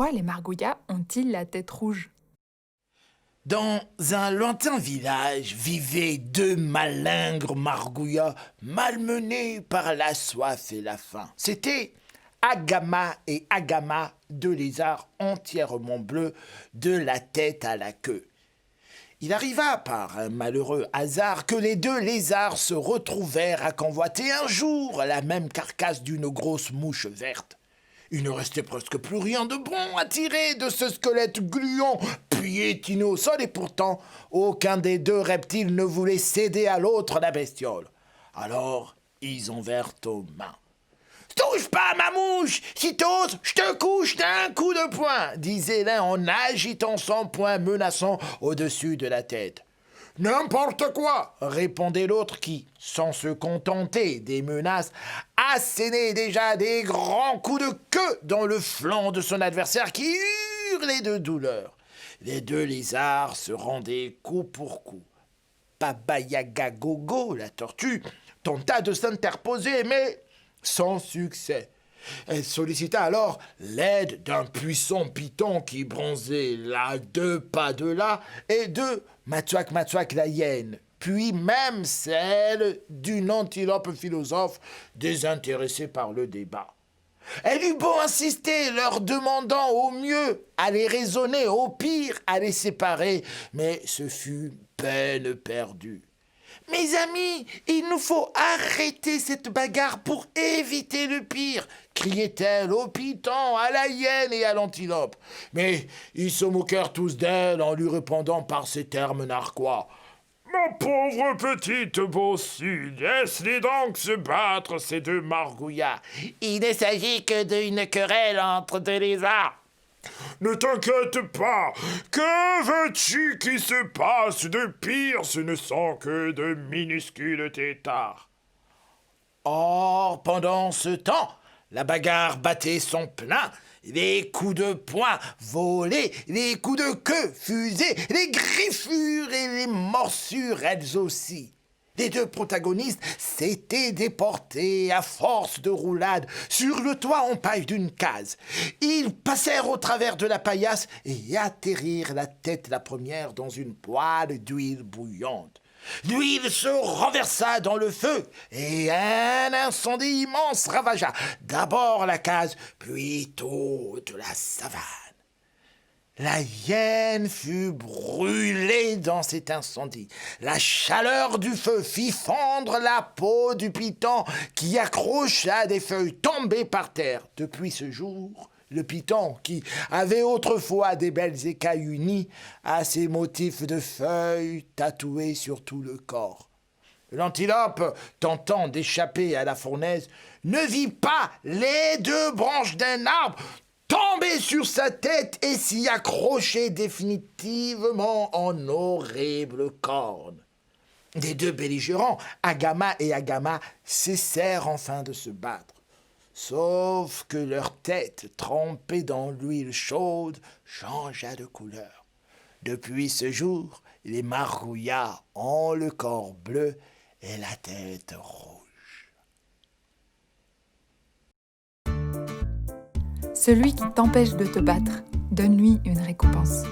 Pourquoi les margouillas ont-ils la tête rouge? Dans un lointain village vivaient deux malingres margouillas malmenés par la soif et la faim. C'étaient Agama et Agama, deux lézards entièrement bleus de la tête à la queue. Il arriva par un malheureux hasard que les deux lézards se retrouvèrent à convoiter un jour la même carcasse d'une grosse mouche verte. Il ne restait presque plus rien de bon à tirer de ce squelette gluant, piétiné au sol, et pourtant aucun des deux reptiles ne voulait céder à l'autre la bestiole. Alors ils en vinrent aux mains. « Touche pas à ma mouche! Si t'oses, je te couche d'un coup de poing !» disait l'un en agitant son poing menaçant au-dessus de la tête. « N'importe quoi !» répondait l'autre qui, sans se contenter des menaces, assénait déjà des grands coups de queue dans le flanc de son adversaire qui hurlait de douleur. Les deux lézards se rendaient coup pour coup. Baba Yaga Gogo, la tortue, tenta de s'interposer, mais sans succès. Elle sollicita alors l'aide d'un puissant python qui bronzait là, deux pas de là, et de Matouak la hyène, puis même celle d'une antilope philosophe désintéressée par le débat. Elle eut beau insister, leur demandant au mieux à les raisonner, au pire à les séparer, mais ce fut peine perdue. « Mes amis, il nous faut arrêter cette bagarre pour éviter le pire !» criait-elle au python, à la hyène et à l'antilope. Mais ils se moquèrent tous d'elle en lui répondant par ces termes narquois. « Ma pauvre petite bossue, laisse-les donc se battre, ces deux margouillas. Il ne s'agit que d'une querelle entre deux lézards. » « Ne t'inquiète pas, que veux-tu qui se passe de pire, ce ne sont que de minuscules têtards. » Or, pendant ce temps, la bagarre battait son plein, les coups de poing volaient, les coups de queue fusaient, les griffures et les morsures elles aussi. Les deux protagonistes s'étaient déportés à force de roulade sur le toit en paille d'une case. Ils passèrent au travers de la paillasse et atterrirent la tête la première dans une poêle d'huile bouillante. L'huile se renversa dans le feu et un incendie immense ravagea d'abord la case, puis toute la savane. La hyène fut brûlée dans cet incendie. La chaleur du feu fit fondre la peau du python qui accrocha des feuilles tombées par terre. Depuis ce jour, le python, qui avait autrefois des belles écailles unies, a ses motifs de feuilles tatoués sur tout le corps. L'antilope, tentant d'échapper à la fournaise, ne vit pas les deux branches d'un arbre tomber sur sa tête et s'y accrocher définitivement en horribles cornes. Les deux belligérants, Agama et Agama, cessèrent enfin de se battre. Sauf que leur tête, trempée dans l'huile chaude, changea de couleur. Depuis ce jour, les margouillas ont le corps bleu et la tête rouge. Celui qui t'empêche de te battre, donne-lui une récompense.